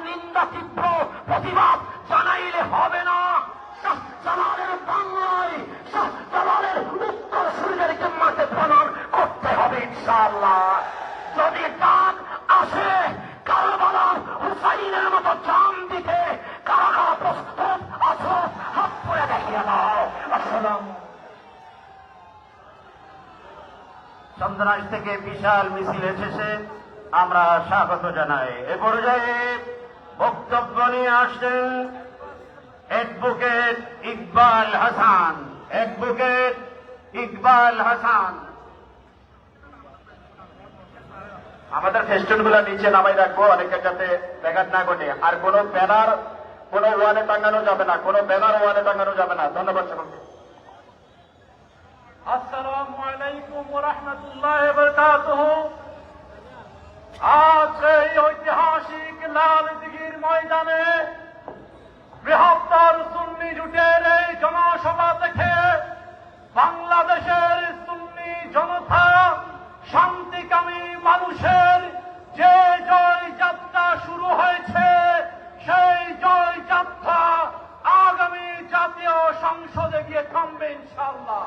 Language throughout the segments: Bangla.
নিন্দা তীব্র প্রতিবাদ জানাইলে হবে না। শাহ জালালের বাংলায় শাহ জালালের উত্তর সূর্যকে মাঠে প্রণয়ন করতে হবে ইনশাআল্লাহ। যদি ডাক আসে কারবালার হুসাইনের মতো জান দিতে কারা কারা প্রস্তুত আছো হাত করে দেখিয়ে দাও। আসসালাম। চন্দনাইশ থেকে বিশাল মিছিল এসেছে, আমরা স্বাগত জানাই। এ পর্যায়ে বক্তব্য নিয়ে আসছেন অ্যাডভোকেট ইকবাল হাসান। অ্যাডভোকেট ইকবাল হাসান। আমাদের ফেস্টুন গুলা নিচে নামাই রাখবো, অনেকের যাতে ব্যাঘাত না ঘটে। আর কোনো ব্যানার কোনো ওয়ালে টাঙানো যাবে না, কোনো ব্যানার ওয়ালে টাঙানো যাবে না। ধন্যবাদ সকলকে। আসসালামু আলাইকুম ওয়া রাহমাতুল্লাহি ওয়া বারাকাতুহু। আজ এই ঐতিহাসিক লালদিঘির ময়দানে বৃহত্তর সুন্নি জোটের এই জনসভা দেখে বাংলাদেশের সুন্নি জনতা, শান্তিকামী মানুষের যে জয় যাত্রা শুরু হয়েছে, সেই জয় যাত্রা আগামী জাতীয় সংসদে গিয়ে থামবে ইনশাআল্লাহ।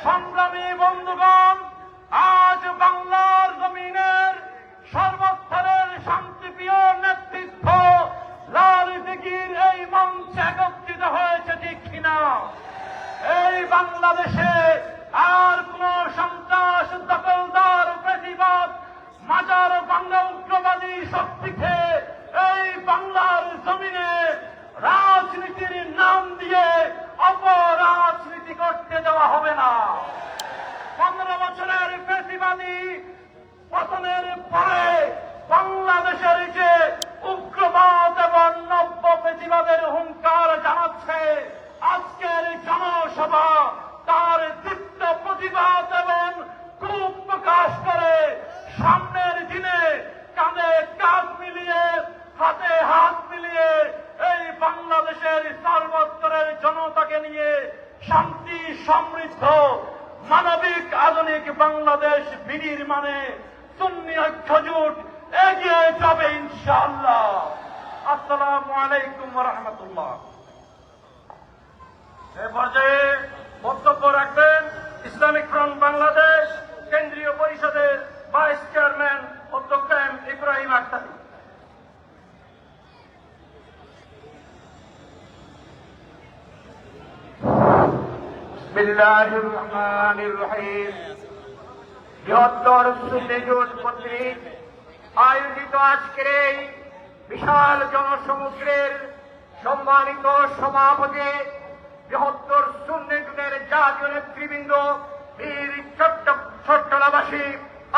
সংগ্রামী বন্ধুগণ, আজ বাংলার জমিনের সর্বস্তরের শান্তিপ্রিয় নেতৃত্ব লালদিঘির এই মঞ্চে একত্রিত হয়েছে, ঠিক কিনা? এই বাংলাদেশে আর কোন সন্ত্রাস, দখলদার, প্রতিবাদ, মাজার বাংলা উগ্রবাদী শক্তিকে এই বাংলার জমিনে রাজনীতির নাম দিয়ে অপরাজনীতি করতে দেওয়া হবে না। 15 বছরের প্রতিবাদী পতনের পরে বাংলাদেশের যে উগ্রবাদ এবং নব্য প্রতিবাদের হুঙ্কার জানাচ্ছে, আজকের জনসভা তার তীব্র প্রতিবাদ এবং ক্ষোভ প্রকাশ করে সামনের দিনে কাঁধে কাঁধ মিলিয়ে, হাতে হাত মিলিয়ে এই বাংলাদেশের সর্বস্তরের জনতাকে নিয়ে শান্তি সমৃদ্ধ মানবিক আধুনিক বাংলাদেশ বিনির্মাণে সুন্নি ঐক্যজোট এগিয়ে যাবে ইনশাআল্লাহ। আসসালামু আলাইকুম ওয়া রাহমাতুল্লাহ। এ পর্যায়ে বক্তব্য রাখবেন ইসলামিক ফ্রন্ট বাংলাদেশ কেন্দ্রীয় পরিষদের ভাইস চেয়ারম্যান অধ্যক্ষ এম ইব্রাহিম আখতারী। বিসমিল্লাহির রহমানির রহিম। বৃহত্তর সুন্নি জোট কর্তৃক আয়োজিত আজকের এই বিশাল জনসমুদ্রের সম্মানিত সভাপতি বৃহত্তর সুন্নি জোটের জাতীয় নেতৃবৃন্দ, বীর চট্টলাবাসী,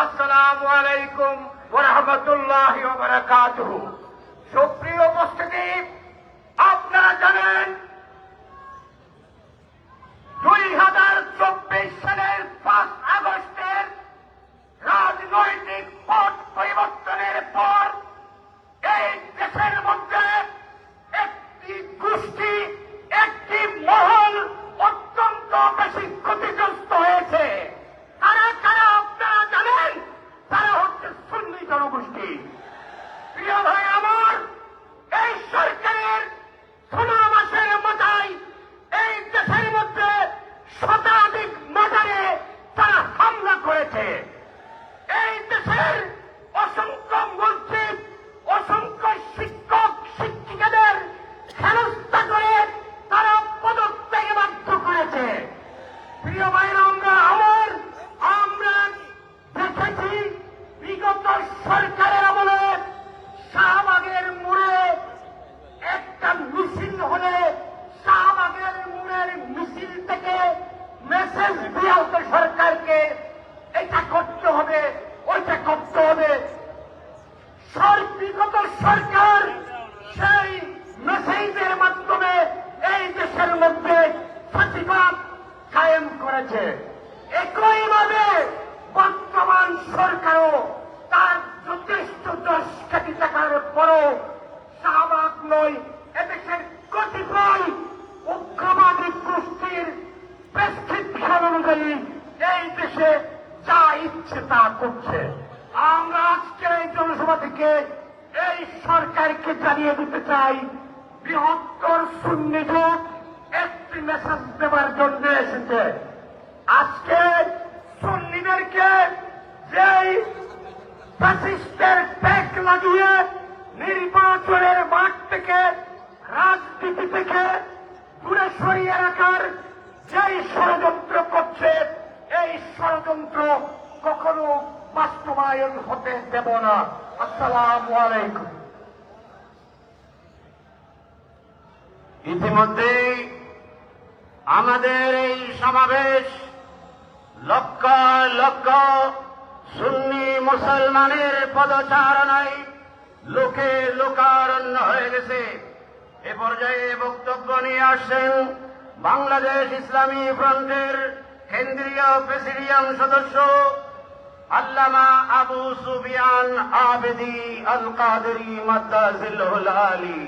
আসসালামু আলাইকুম ওয়া রাহমাতুল্লাহি ওয়া বারাকাতুহু। সুপ্রিয় উপস্থিতি, আপনারা জানেন 2024 সালের 5 আগস্টের রাজনৈতিক পট পরিবর্তনের পর এই দেশের মধ্যে একটি গোষ্ঠী, একটি মহল অত্যন্ত বেশি ক্ষতিগ্রস্ত হয়েছে। কারা কারা আপনারা জানেন? তারা হচ্ছে সুন্নি জনগোষ্ঠী। প্রিয় ভাই আমার, এই সরকারের 16 মাসের মাথায় এই দেশের মধ্যে শতাধিক মাজারে তারা হামলা করেছে। এই দেশের অসংখ্য মসজিদ, অসংখ্য শিক্ষক শিক্ষিকাদের হেনস্থা করে তারা পদত্যাগে বাধ্য করেছে। প্রিয় ভাইরা আমরা দেখেছি বিগত সরকারের আমলে শাহবাগের মোড়ে একটা মিছিল হলে শাহবাগের মোড়ের মিছিল থেকে মেসেজ দেওয়া হতো সরকারকে, এটা করতে হবে, ওইটা করতে হবে। বিগত সরকার সেই মেসেজের মাধ্যমে এই দেশের মধ্যে ফাঁসিবাদ কায়েম করেছে। একইভাবে বর্তমান সরকারও তার যথেষ্ট 10 কোটি টাকার পরও শাহবাগ নয়, এদেশের কতিপয় উগ্রবাদী গোষ্ঠীর প্রেসক্রিপশন অনুযায়ী এই দেশে যা ইচ্ছে তা করছে। আমরা আজকের এই জনসভা থেকে এই সরকারকে জানিয়ে দিতে চাই, বৃহত্তর সুন্নি জোট একটি মেসেজ দেওয়ার জন্য এসেছে। আজকে সুন্নিদেরকে যেই ফ্যাসিস্টের ট্যাগ লাগিয়ে নির্বাচনের মাঠ থেকে, রাজনীতি থেকে দূরে সরিয়ে রাখার যেই ষড়যন্ত্র করছে, এই ষড়যন্ত্র কখনো বাস্তবায়ন হতে দেব না। আসসালামু আলাইকুম। ইতিমধ্যেই আমাদের এই সমাবেশ লক্ষ লক্ষ সুন্নি মুসলমানের পদচারণায় লোকে লোকারণ্য হয়ে গেছে। এ পর্যায়ে বক্তব্য নিয়ে আসছেন বাংলাদেশ ইসলামী ফ্রন্টের কেন্দ্রীয় প্রেসিডিয়াম সদস্য আল্লামা আবু সুফিয়ান আবেদী আল কাদেরী মাদ্দাজিল্লাহুল আলী।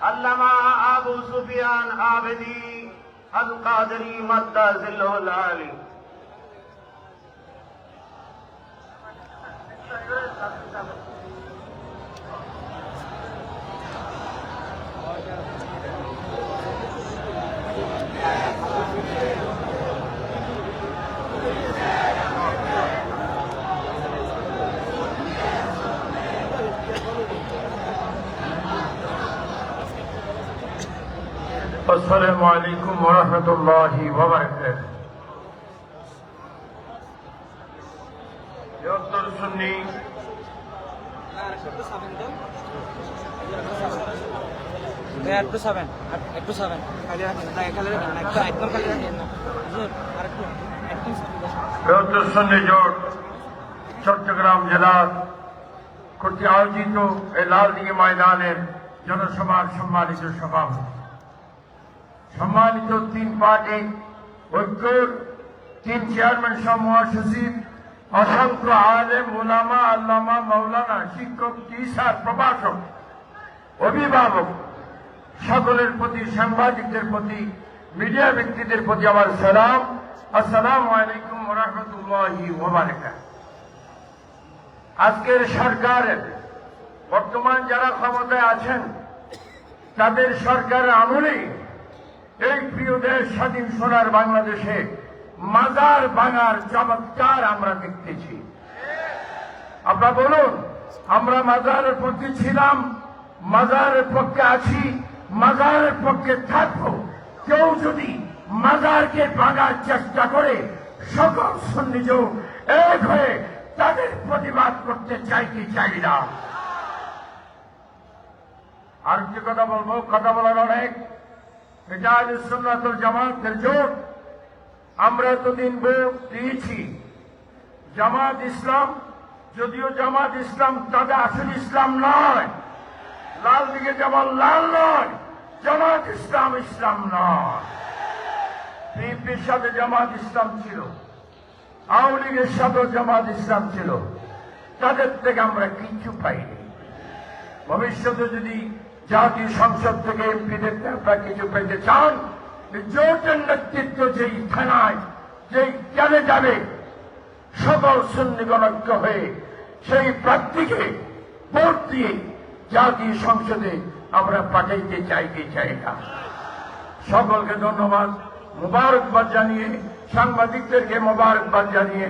আল্লামা আবু সুফিয়ান আবেদী আল কাদেরী মাদ্দাজিল্লাহুল আলী। আসসালামু আলাইকুম ওয়া রাহমাতুল্লাহি ওয়া বারাকাতুহু। বৃহত্তর সুন্নি বৃহত্তর সুন্নি জোট চট্টগ্রাম জেলার কর্তৃক আয়োজিত এই লালদিঘি ময়দানের জনসভার সম্মানিত সভাপতি, সম্মানিত তিন পার্টি ঐক্যর তিন চেয়ারম্যান সহ মহাসচিব, অসংখ্য আলেম ওলামা আল্লামা মাওলানা, শিক্ষক, টিচার, প্রভাষক, অভিভাবক সকলের প্রতি, সাংবাদিকদের প্রতি, মিডিয়া ব্যক্তিদের প্রতি আমার সালাম। আসসালামু আলাইকুম ওয়া রাহমাতুল্লাহি ওয়া বারাকাতুহু। আজকের সরকারের বর্তমান যারা ক্ষমতায় আছেন, তাদের সরকারের আমলেই এই প্রিয় দেশ স্বাধীন সোনার বাংলাদেশে মাজার ভাঙার চমৎকার আমরা দেখতেছি। আপনারা বলুন, আমরা মাজারের পক্ষে ছিলাম, মাজারের পক্ষে আছি, মাজারের পক্ষে থাকবো। কেউ যদি মাজারকে ভাঙার চেষ্টা করে, সকল সুন্নি জোট এক হয়ে তাদের প্রতিবাদ করতে চাই কি চাই না। আর যে কথা বলবো, কথা বলার অনেক। এটা আহলে সুন্নাত ওয়াল জামাতের জোট। আমরা এতদিন ভোট দিয়েছি জামাত ইসলাম, যদিও জামাত ইসলাম তাদের আসল ইসলাম নয়, লাল দিকে যেমন লাল নয়, জামাত ইসলাম ইসলাম নয়। বিএনপির সাথে জামাত ইসলাম ছিল, আওয়ামী লীগের সাথেও জামাত ইসলাম ছিল, তাদের থেকে আমরা কিচ্ছু পাইনি। ভবিষ্যতে যদি জাতীয় সংসদ থেকে এমপিদের আপনারা কিছু পেতে চান, জোটের নেতৃত্ব যেই থানায়, যেই কেনে যাবে, সকল সুন্নিগণ ঐক্য হয়ে সেই প্রার্থীকে ভোট দিয়ে জাতীয় সংসদে আমরা পাঠাইতে চাইতে চাই না। সকলকে ধন্যবাদ, মুবারকবাদ জানিয়ে, সাংবাদিকদেরকে মুবারকবাদ জানিয়ে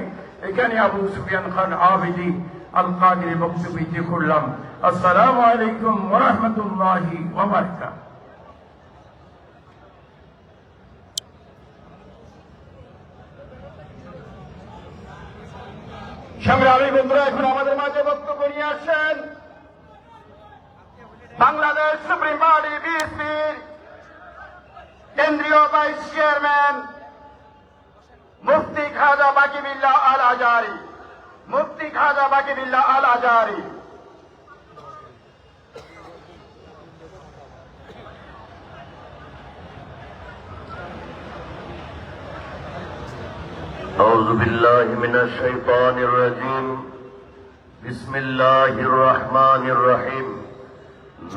এখানে আবু সুফিয়ান খান আবেদী আল কাদেরী বক্তব্য দিতে করলাম। আসসালামু আলাইকুম ওয়া রাহমাতুল্লাহি ওয়া বারাকাতুহু। সংগ্রামী বন্ধুরা, এখন আমাদের মাঝে বক্তব্য নিয়ে আসছেন বাংলাদেশ সুপ্রিম পার্টি বিএসপির কেন্দ্রীয় ভাইস চেয়ারম্যান মুফতি খাজা বাকিবিল্লাহ আল আজারি। মুফতি খাজা বাকিবিল্লাহ আল আজারি। أعوذ بالله من الشيطان الرجيم بسم الله الرحمن الرحيم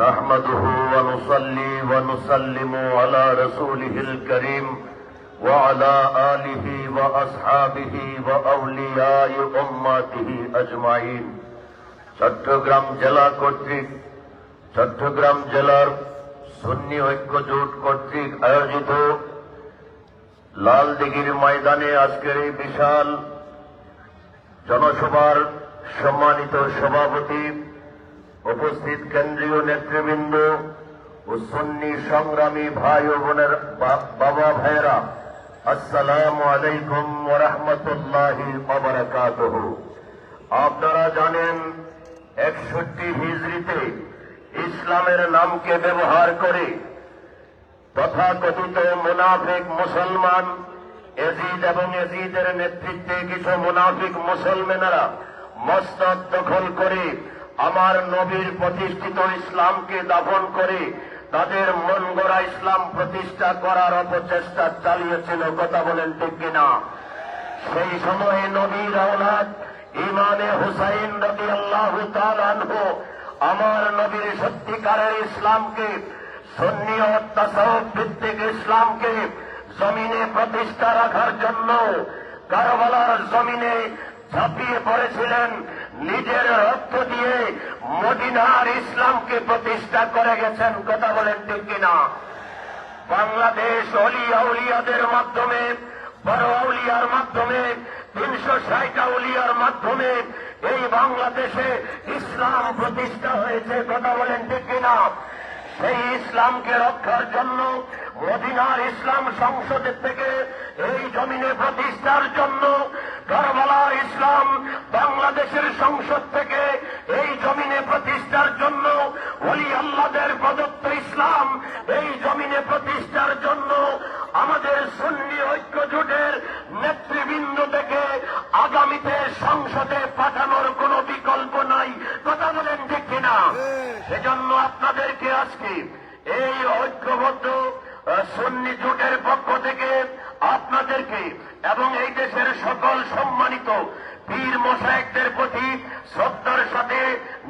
نحمده ونصلي ونسلم على رسوله الكريم وعلى آله وأصحابه وأولياء أمته أجمعين চট্টগ্রাম জেলা কর্তৃক চট্টগ্রাম জেলার সুন্নি ঐক্য জোট কর্তৃক আয়োজিত লালদিঘির ময়দানে আজকের এই বিশাল জনসভার সম্মানিত সভাপতি, উপস্থিত কেন্দ্রীয় নেতৃবৃন্দ ও সুন্নি সংগ্রামী ভাই ও বোনের বাবা ভাইয়েরা, আসসালামু আলাইকুম ওয়া রাহমাতুল্লাহি ওয়া বারাকাতুহু। আপনারা জানেন 61 হিজরিতে ইসলামের নামকে ব্যবহার করে তথাকথিত মুনাফিক মুসলমান এজিদ এবং এজিদের নেতৃত্বে কিছু মুনাফিক মুসলমানেরা মস্তক দখল করে আমার নবীর প্রতিষ্ঠিত ইসলামকে দাফন করে তাদের মন গড়া ইসলাম প্রতিষ্ঠা করার অপচেষ্টা চালিয়েছিল। কথা বলেন ঠিক কিনা? সেই সময়ে নবীর আওলাদ ইমামে হুসাইন রাদিয়াল্লাহু তাআলা আনহু আমার নবীর সত্যিকারের ইসলামকে, সুন্নি ও তাসাউফ ভিত্তিক ইসলামকে জমিনে প্রতিষ্ঠা রাখার জন্য কারবালার জমিনে ঝাঁপিয়ে পড়েছিলেন। নিজের রক্ত দিয়ে মদিনার ইসলামকে প্রতিষ্ঠা করে গেছেন। কথা বলেন ঠিক কিনা? বাংলাদেশ অলি আউলিয়াদের মাধ্যমে, বড় আউলিয়ার মাধ্যমে, 360 আউলিয়ার মাধ্যমে এই বাংলাদেশে ইসলাম প্রতিষ্ঠা হয়েছে। কথা বলেন ঠিক কিনা? সেই ইসলামকে রক্ষার জন্য মদিনার ইসলাম সংসদের থেকে এই জমিনে প্রতিষ্ঠার জন্য কারবালার ইসলাম বাংলাদেশের সংসদ থেকে এই জমিনে প্রতিষ্ঠার জন্য ওলি আল্লাহদের প্রদত্ত ইসলাম এই জমিনে প্রতিষ্ঠার জন্য আমাদের সুন্নি ঐক্য জোটের নেতৃবৃন্দ থেকে আগামীতে সংসদে পাঠানোর কোনো বিকল্প নাই। কথা বলেন ঠিক কিনা? সেজন্য আপনাদেরকে আজকে এই ঐক্যবদ্ধ সুন্নি জোটের পক্ষ থেকে আপনাদেরকে এবং এই দেশের সকল সম্মানিত পীর মশায়েখদের প্রতি শ্রদ্ধার সাথে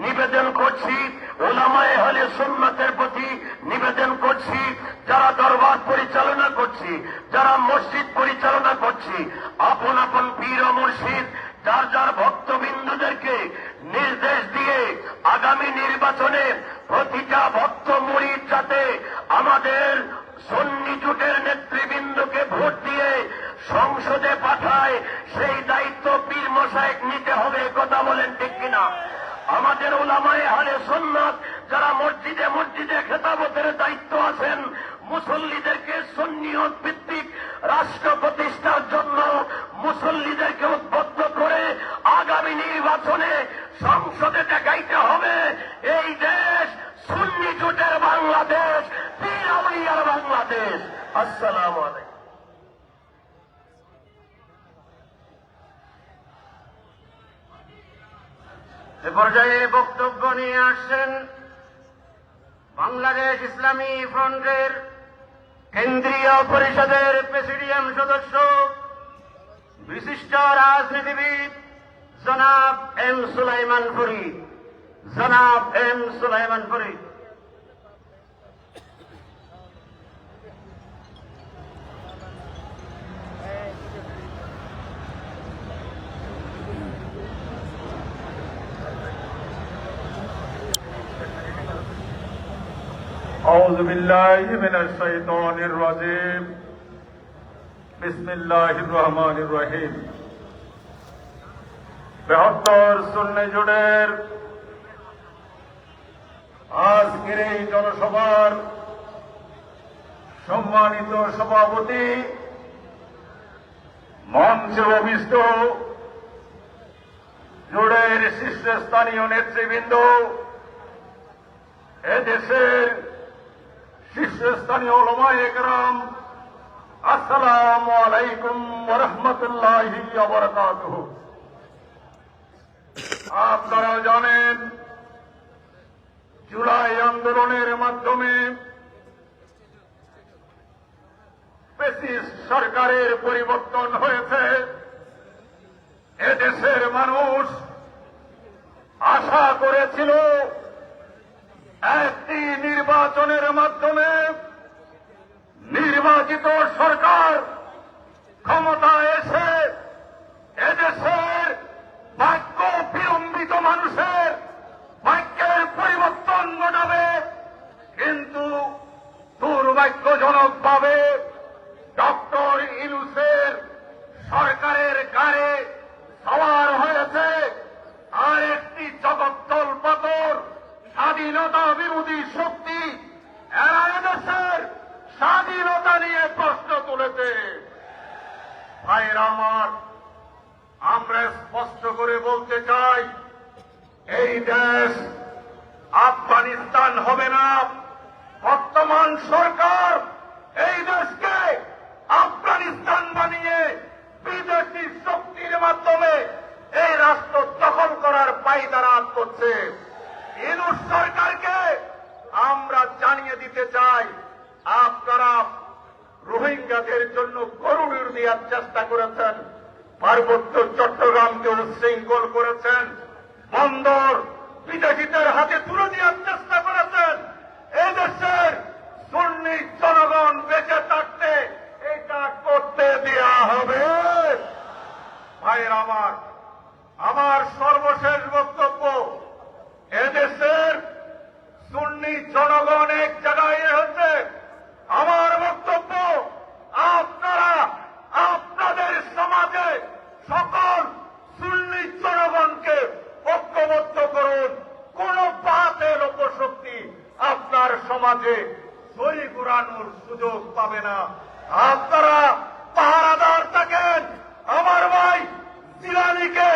নিবেদন করছি, উলামায়ে আহলে সুন্নাতের প্রতি নিবেদন করছি, যারা দরবার পরিচালনা করছি, যারা মসজিদ পরিচালনা করছি, আপন আপন পীর ও মুর্শিদ যার যার ভক্তবৃন্দদেরকে নির্দেশ দিয়ে আগামী নির্বাচনে প্রতিটা ভক্ত মুরিদ যাতে আমাদের সুন্নি জোটের নেতৃবৃন্দকে ভোট দিয়ে সংসদে পাঠায় সেই দায়িত্ব পীর মশায়েখ নিতে হবে। কথা বলেন ঠিক কিনা? আমাদের উলামায়ে আহলে সুন্নাত যারা মসজিদে মসজিদে খেতাবতের দায়িত্ব আছেন, মুসল্লিদেরকে সুন্নিয়ত ভিত্তিক রাষ্ট্র প্রতিষ্ঠার জন্য মুসল্লিদেরকে উদ্বুদ্ধ করে আগামী নির্বাচনে সংসদে দেখাইতে হবে এই দেশ সুন্নি জোটের বাংলাদেশ, পীর আউলিয়ার বাংলাদেশ। আসসালামু আলাইকুম। এ পর্যায়ে বক্তব্য নিয়ে আসছেন বাংলাদেশ ইসলামী ফ্রন্টের কেন্দ্রীয় পরিষদের প্রেসিডিয়াম সদস্য, বিশিষ্ট রাজনীতিবিদ জনাব এম সুলাইমান ফরিদ। জনাব এম সুলাইমান ফরিদ। أعوذ بالله من الشيطان الرجيم بسم الله الرحمن الرحيم বৃহত্তর সুন্নি জোটের আজকের এই জনসভার সম্মানিত সভাপতি, মঞ্চে উপবিষ্ট জোটের শীর্ষস্থানীয় নেতৃবৃন্দ, এদেশের শীর্ষস্থানীয় উলামায়ে কেরাম, আসসালামু আলাইকুম ওয়া রাহমাতুল্লাহি ওয়া বারাকাতুহু। আপনারা জানেন জুলাই আন্দোলনের মাধ্যমে ফ্যাসিস্ট সরকারের পরিবর্তন হয়েছে। এদেশের মানুষ আশা করেছিল একটি নির্বাচনের মাধ্যমে নির্বাচিত সরকার ক্ষমতায় এসে এদেশের ভাগ্য বিলম্বিত মানুষের আছে। ভাইরা আমার, আমরা স্পষ্ট করে বলতে চাই, এই দেশ আফগানিস্তান হবে না। বর্তমান সরকার এই দেশকে আফগানিস্তান বানিয়ে বিদেশি শক্তির মাধ্যমে এই রাষ্ট্র দখল করার পায়তারা করছে। ইউনূস সরকারকে আমরা জানিয়ে দিতে চাই, আপনারা রোহিঙ্গাদের জন্য গরুড় দেওয়ার চেষ্টা করেছেন, পার্বত্য চট্টগ্রামকে উচ্ছৃঙ্খল করেছেন, বন্দর বিদেশিদের হাতে তুলে দেওয়ার চেষ্টা করেছেন। এদেশের সুন্নি জনগণ বেঁচে থাকতে এটা করতে দেয়া হবে। ভাইয়ের আমার সর্বশেষ বক্তব্য, এদেশের সুন্নি জনগণ এক জায়গায় হচ্ছে। আমার বক্তব্য, আপনারা আপনাদের সমাজে সকল সুন্নি জনগণকে ঐক্যবদ্ধ করুন। কোন বাতের অপশক্তি আপনার সমাজে ছড়ি ঘুরানোর সুযোগ পাবে না। আপনারা পাহারাদার থাকেন। আমার ভাই জিলানীকে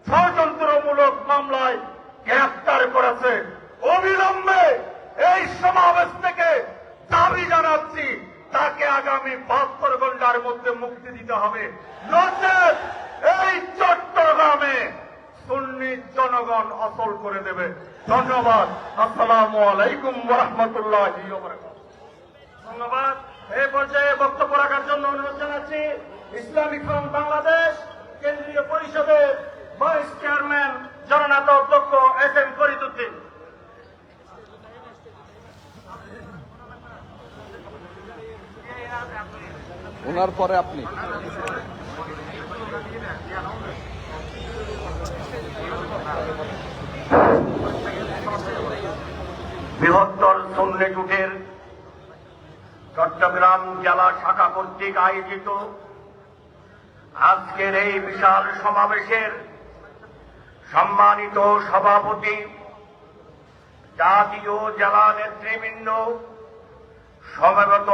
ষড়যন্ত্রমূলক মামলায় গ্রেফতার করেছে। অবিলম্বে এই সমাবেশ থেকে দাবি জানাচ্ছি, তাকে আগামী 72 ঘন্টার মধ্যে মুক্তি দিতে হবে। নচেত এই চট্টগ্রামে সুন্নি জনগণ অচল করে দেবে। ধন্যবাদ। আসসালামু আলাইকুম ওয়া রাহমাতুল্লাহি ওয়া বারাকাতুহু। ধন্যবাদ। এই পর্যায়ে বক্তব্য রাখার জন্য অনুরোধ জানাচ্ছি ইসলামিক ফ্রন্ট বাংলাদেশ কেন্দ্রীয় পরিষদের ভাইস চেয়ারম্যান জননেতা অধ্যক্ষ এস.এম. ফরিদউদ্দিন। ওনার পরে আপনি। বৃহত্তর সুন্নি জোটের চট্টগ্রাম জেলা শাখা কর্তৃক আয়োজিত আজকের এই বিশাল সমাবেশের সম্মানিত সভাপতি, জাতীয় জেলা নেতৃবৃন্দ, সমবেত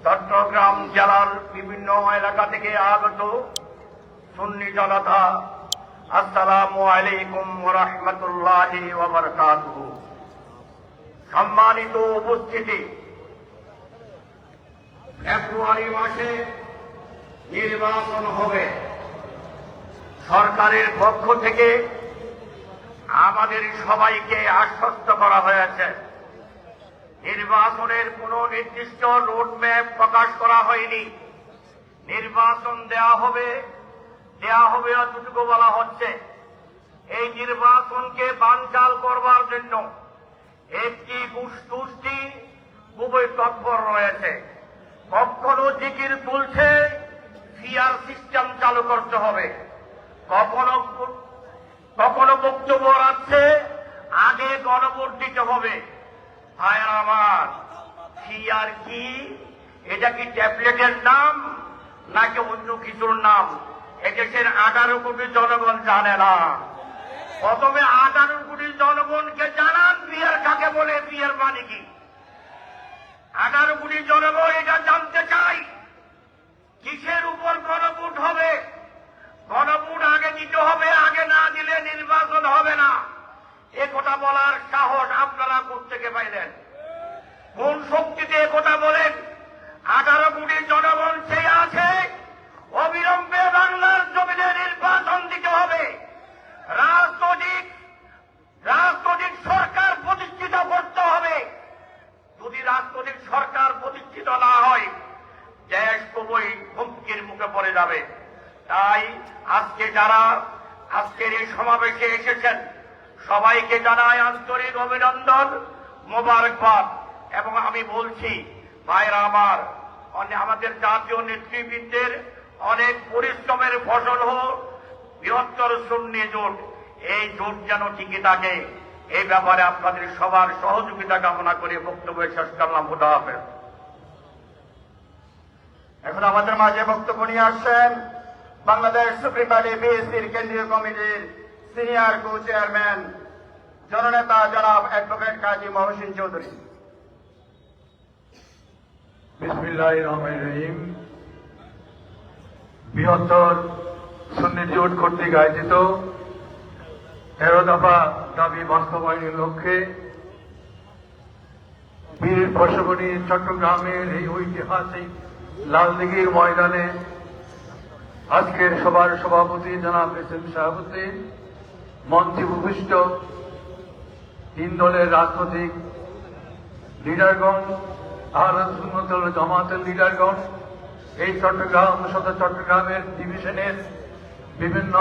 চট্টগ্রাম জেলার বিভিন্ন এলাকা থেকে আগত সুন্নি জনতা, আসসালামু আলাইকুম ওয়া রাহমাতুল্লাহি ওয়া বারাকাতুহু। সম্মানিত উপস্থিতি, ফেব্রুয়ারি মাসে নির্বাচন হবে। সরকারের পক্ষ থেকে আমাদের সবাইকে আশ্বস্ত করা হয়েছে, নির্বাচনের কোন নির্দিষ্ট রোডম্যাপ প্রকাশ করা হয়নি। নির্বাচন দেয়া হবে এতটুকু বলা হচ্ছে। এই নির্বাচনকে বানচাল করবার জন্য একটি গোষ্ঠী খুবই তৎপর রয়েছে। কখনো জিকির তুলছে, ফিয়ার সিস্টেম চালু করতে হবে, কখনো বক্তব্য রাখছে, আগে গণভোট দিতে হবে। ভাইয়ের আমার, ফিয়ার কি? এটা কি ট্যাবলেটের নাম নাকি অন্য কিছুর নাম? এদেশের 18 কোটি জনগণ জানে না। প্রথমে 18 কোটি জনগণকে জানান ফিয়ার কাকে বলে, ফিয়ার মানে কি। 18 কোটি জনগণ এটা জানতে চাই। কিসের উপর গণভোট হবে? গণভোট আগে দিতে হবে, আগে না দিলে নির্বাচন হবে না। এ কথা বলার সাহস আপনারা কোত্থেকে পাইলেন? কোন শক্তিতে কথা বলেন? 18 কোটি জনগণ চেয়ে আছে, অবিলম্বে বাংলার জমিনে নির্বাচন দিতে হবে। রাজনৈতিক সরকার প্রতিষ্ঠিত করতে হবে। যদি রাজনৈতিক সরকার প্রতিষ্ঠিত না হয়, দেশ খুবই হুমকির মুখে পড়ে যাবে। তাই আজকে যারা আজকের এই সমাবেশে এসেছেন, সবাইকে জানাই আন্তরিক অভিনন্দন, মোবারকবাদ। এবং আমি বলছি, ভাইরা আমার, আমাদের জাতীয় নেতৃবৃন্দের অনেক পরিশ্রমের ফসল হোক বৃহত্তর সুন্নি জোট। এই জোট যেন টিকে থাকে, এই ব্যাপারে আপনাদের সবার সহযোগিতা কামনা করে বক্তব্য শেষ করলাম। খোদা হাফেজ। এখন আমাদের মাঝে বক্তব্য নিয়ে আসছেন বাংলাদেশ সুপ্রিম পার্টি বিএসপির কেন্দ্রীয় কমিটির সিনিয়র কো চেয়ারম্যান জননেতা জনাব অ্যাডভোকেট কাজী মহসিন চৌধুরী। বিসমিল্লাহির রহমানির রহিম। বৃহত্তর সুন্নি জোট কর্তৃক আয়োজিত 13 দফা দাবি বাস্তবায়নের লক্ষ্যে বীর প্রসবনী চট্টগ্রামের এই ঐতিহাসিক লালদিঘির ময়দানে আজকের সভার সভাপতি জনাব এস.এম. শাহাবুদ্দিন, মঞ্চে উপবিষ্ট 3 দলের রাজনৈতিক লিডারগণ, আহলে সুন্নাত ওয়াল জামাতের লিডারগণ, এই চট্টগ্রাম সদর চট্টগ্রামের ডিভিশনের বিভিন্ন